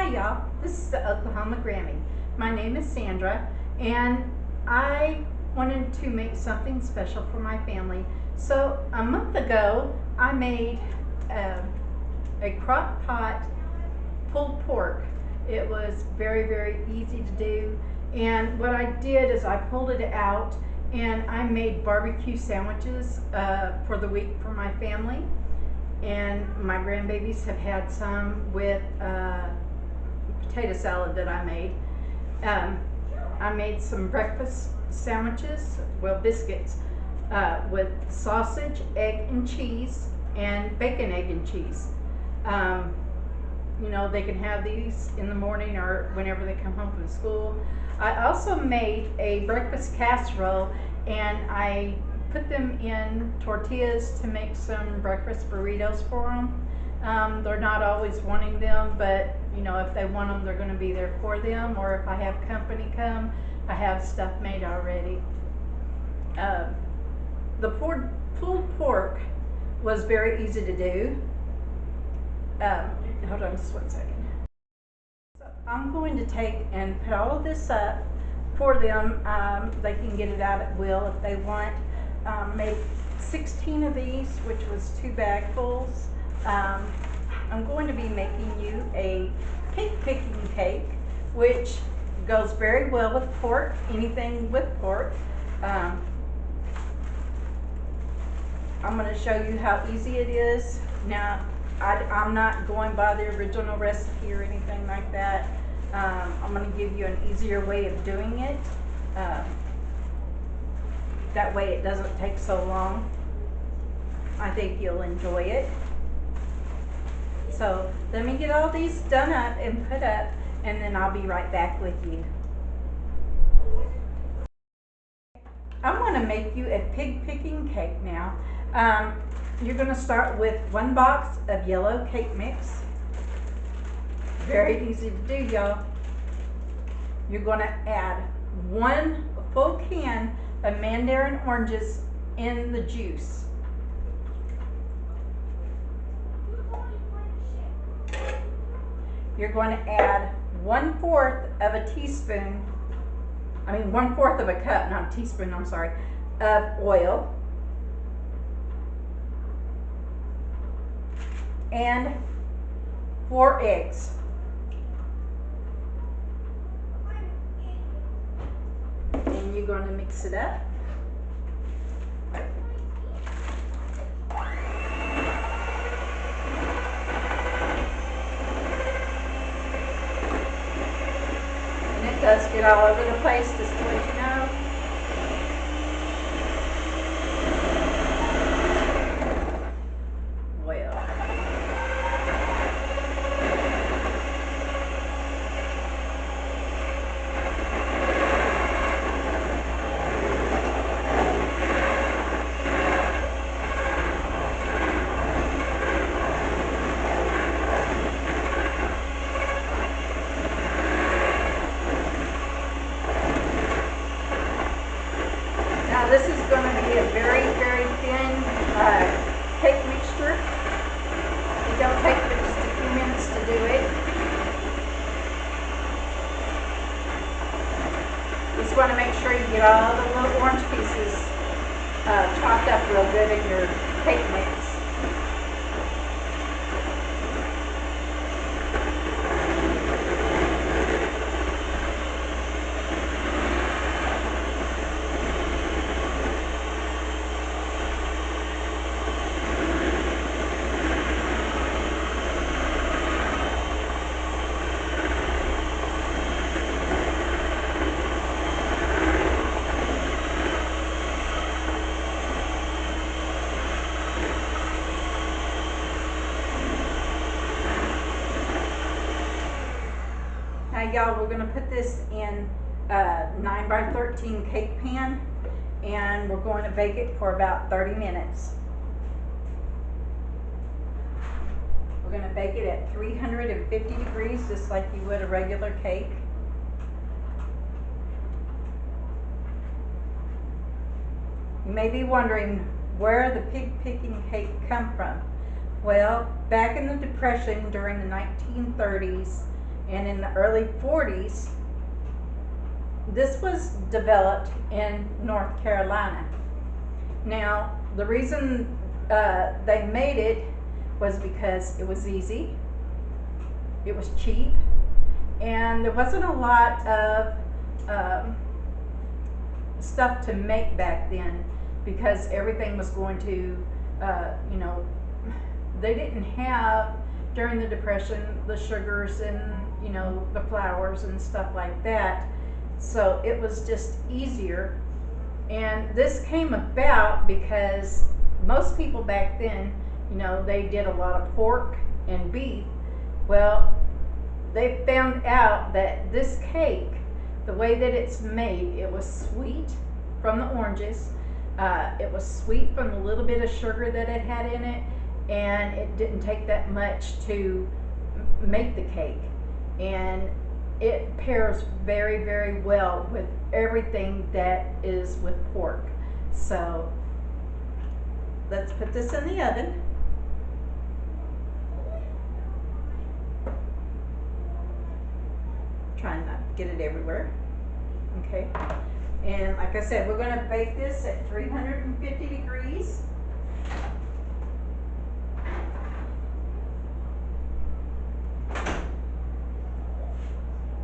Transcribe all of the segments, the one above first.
Hi y'all, this is the Oklahoma Grammy. My name is Sandra and I wanted to make something special for my family. So a month ago I made a crock pot pulled pork. It was very easy to do, and what I did is I pulled it out and I made barbecue sandwiches for the week for my family. And my grandbabies have had some with potato salad that I made. I made some breakfast sandwiches, well, biscuits, with sausage, egg, and cheese, and bacon, egg, and cheese. You know, they can have these in the morning or whenever they come home from school. I also made a breakfast casserole, and I put them in tortillas to make some breakfast burritos for them. They're not always wanting them, but you know, if they want them, they're going to be there for them. Or if I have company come, I have stuff made already. The pulled pork was very easy to do. Hold on just 1 second. So I'm going to take and put all of this up for them. They can get it out at will if they want. Made 16 of these, which was 2 bagfuls. I'm going to be making you a pig picking cake, which goes very well with pork, anything with pork. I'm going to show you how easy it is. Now, I'm not going by the original recipe or anything like that. I'm going to give you an easier way of doing it. That way it doesn't take so long. I think you'll enjoy it. So let me get all these done up and put up, and then I'll be right back with you. I'm going to make you a pig picking cake now. You're going to start with 1 box of yellow cake mix. Very easy to do, y'all. You're going to add 1 full can of Mandarin Oranges in the juice. You're going to add 1/4 of a teaspoon, 1/4 of a cup, not a teaspoon, I'm sorry, of oil. And 4 eggs. And you're going to mix it up. And it does get all over the place, just to let you know. This is going to be a very thin cake mixture. It don't take but just a few minutes to do it. Just want to make sure you get all the little orange pieces chopped up real good in your cake mix. Now y'all, we're going to put this in a 9x13 cake pan, and we're going to bake it for about 30 minutes. We're going to bake it at 350 degrees, just like you would a regular cake. You may be wondering where the pig picking cake come from. Well, back in the Depression during the 1930s, And in the early 40s, this was developed in North Carolina. Now, the reason they made it was because it was easy, it was cheap, and there wasn't a lot of stuff to make back then, because everything was going to, they didn't have, during the Depression, the sugars and, the flours and stuff like that. So it was just easier. And this came about because most people back then, they did a lot of pork and beef. Well, they found out that this cake, the way that it's made, it was sweet from the oranges, it was sweet from the little bit of sugar that it had in it, and it didn't take that much to make the cake. And it pairs very, very well with everything that is with pork. So let's put this in the oven. Trying not to get it everywhere. Okay. And like I said, we're going to bake this at 350 degrees.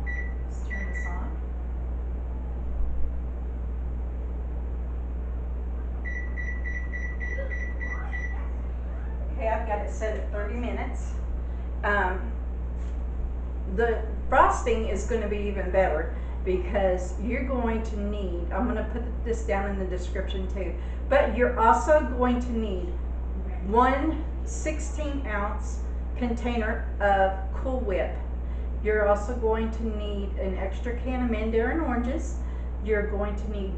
Let's turn this on. Okay, I've got it set at 30 minutes. The frosting is going to be even better, because you're going to need, I'm going to put this down in the description too, but you're also going to need one 16-ounce container of Cool Whip. You're also going to need an extra can of Mandarin Oranges. You're going to need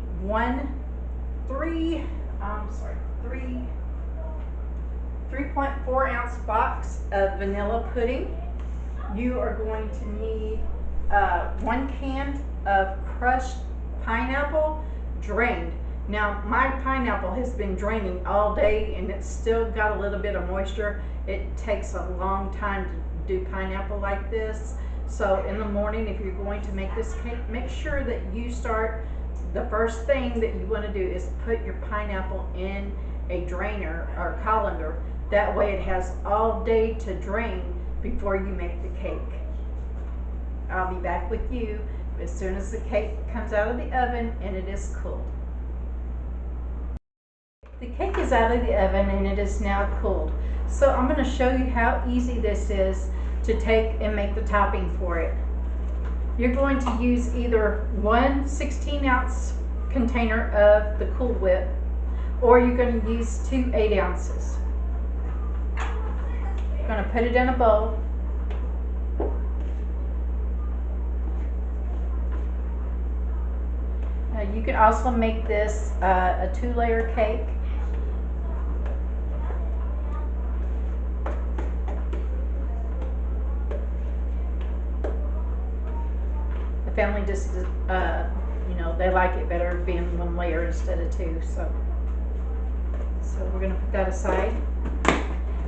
3.4 ounce box of vanilla pudding. You are going to need 1 can of crushed pineapple, drained. Now, my pineapple has been draining all day and it's still got a little bit of moisture. It takes a long time to do pineapple like this. So in the morning, if you're going to make this cake, make sure that you start, the first thing that you want to do is put your pineapple in a drainer or colander. That way it has all day to drain before you make the cake. I'll be back with you as soon as the cake comes out of the oven and it is cooled. The cake is out of the oven and it is now cooled. So I'm going to show you how easy this is to take and make the topping for it. You're going to use either one 16-ounce container of the Cool Whip, or you're going to use 2 8 ounces. I'm going to put it in a bowl. Now you can also make this a 2-layer cake. The family just, they like it better being 1 layer instead of 2. So we're going to put that aside.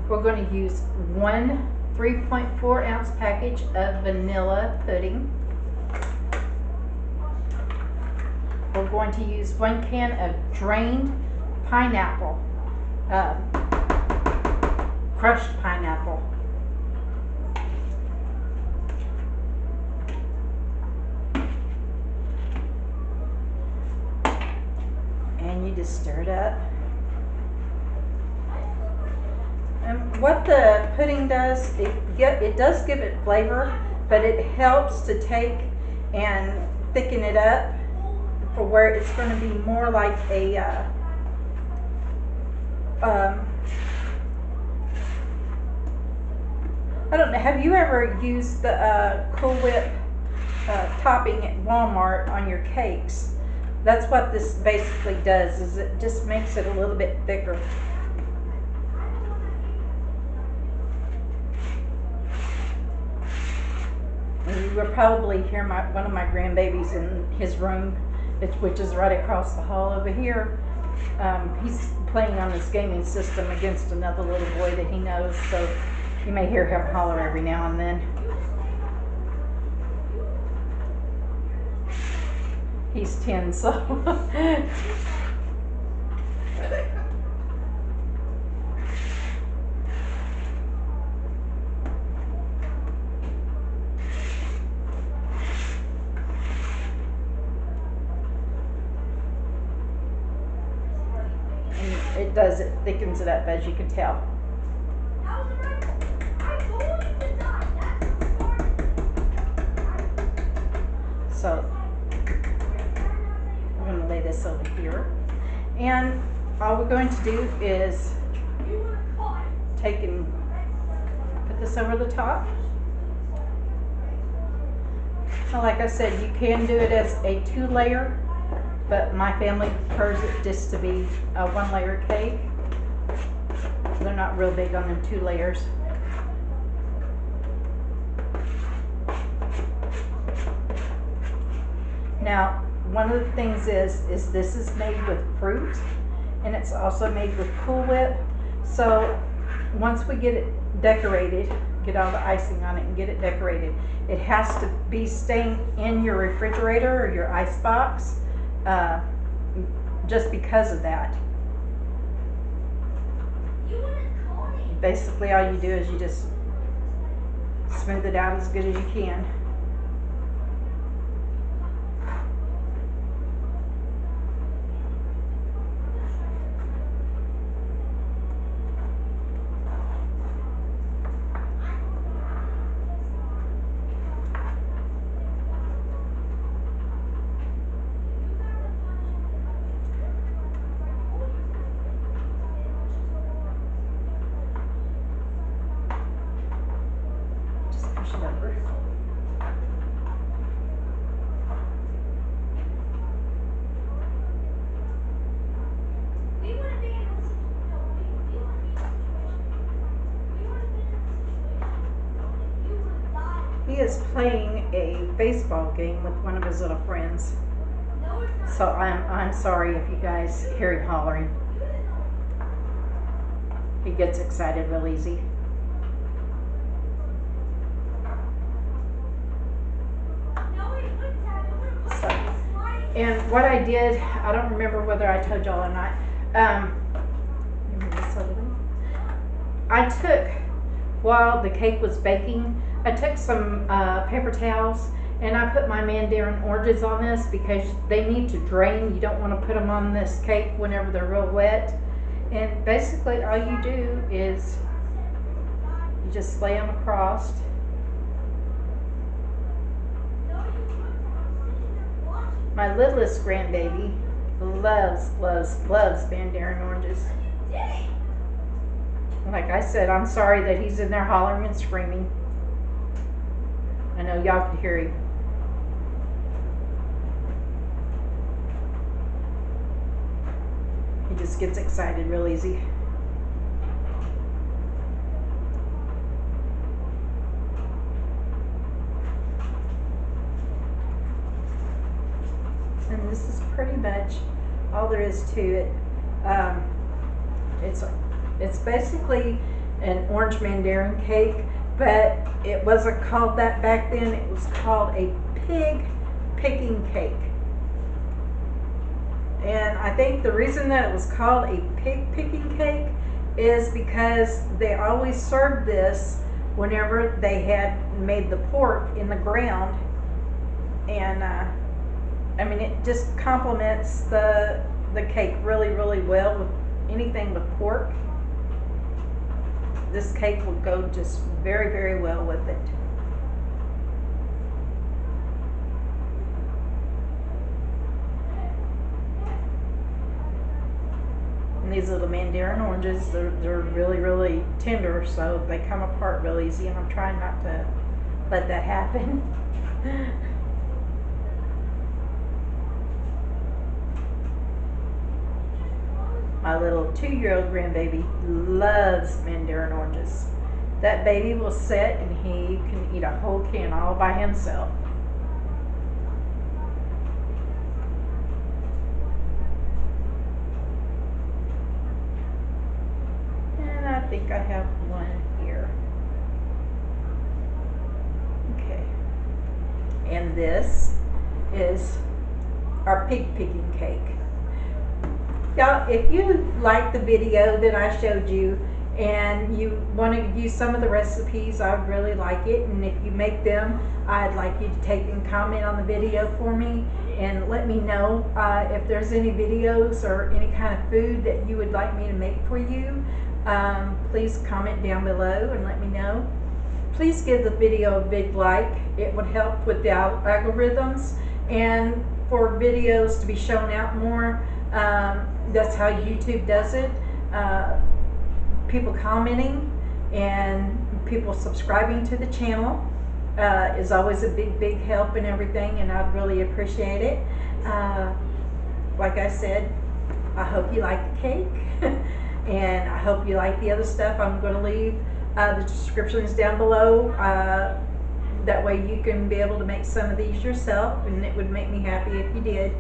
We're going to use 1 3.4 ounce package of vanilla pudding. We're going to use 1 can of drained pineapple, crushed pineapple. And you just stir it up. And what the pudding does, it does give it flavor, but it helps to take and thicken it up for where it's going to be more like a I don't know, have you ever used the Cool Whip topping at Walmart on your cakes? That's what this basically does, is it just makes it a little bit thicker. And you will probably hear one of my grandbabies in his room, which is right across the hall over here. He's playing on his gaming system against another little boy that he knows, so you may hear him holler every now and then. He's 10, so. It thickens it up, as you can tell. So I'm going to lay this over here, and all we're going to do is take and put this over the top. Now, like I said, you can do it as a 2-layer, but my family prefers it just to be a 1-layer cake. They're not real big on them 2 layers. Now, one of the things is this is made with fruit, and it's also made with Cool Whip. So once we get it decorated, get all the icing on it and get it decorated, it has to be staying in your refrigerator or your icebox, just because of that. Basically all you do is you just smooth it out as good as you can. He is playing a baseball game with one of his little friends. So I'm sorry if you guys hear him hollering. He gets excited real easy. So, and what I did, I don't remember whether I told y'all or not. I took, while the cake was baking, I took some paper towels and I put my Mandarin Oranges on this because they need to drain. You don't want to put them on this cake whenever they're real wet. And basically all you do is you just lay them across. My littlest grandbaby loves Mandarin Oranges. Like I said, I'm sorry that he's in there hollering and screaming. I know y'all can hear him. He just gets excited real easy. And this is pretty much all there is to it. It's basically an orange Mandarin cake, but it wasn't called that back then. It was called a Pig Pickin Cake. And I think the reason that it was called a Pig Pickin Cake is because they always served this whenever they had made the pork in the ground. And I mean, it just complements the cake really, really well with anything with pork. This cake will go just very, very well with it. And these little Mandarin Oranges, they're really, really tender, so they come apart real easy, and I'm trying not to let that happen. My little 2-year-old grandbaby loves Mandarin Oranges. That baby will sit and he can eat a whole can all by himself. And I think I have one here. Okay. And this is our pig picking cake. Y'all, if you like the video that I showed you and you want to use some of the recipes, I would really like it. And if you make them, I'd like you to take and comment on the video for me and let me know if there's any videos or any kind of food that you would like me to make for you. Please comment down below and let me know. Please give the video a big like. It would help with the algorithms and for videos to be shown out more. That's how YouTube does it. People commenting and people subscribing to the channel is always a big help and everything, and I'd really appreciate it. Like I said, I hope you like the cake and I hope you like the other stuff. I'm going to leave the descriptions down below. That way you can be able to make some of these yourself, and it would make me happy if you did.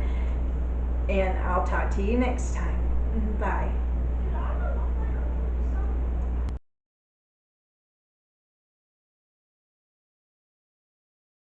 And I'll talk to you next time. Bye.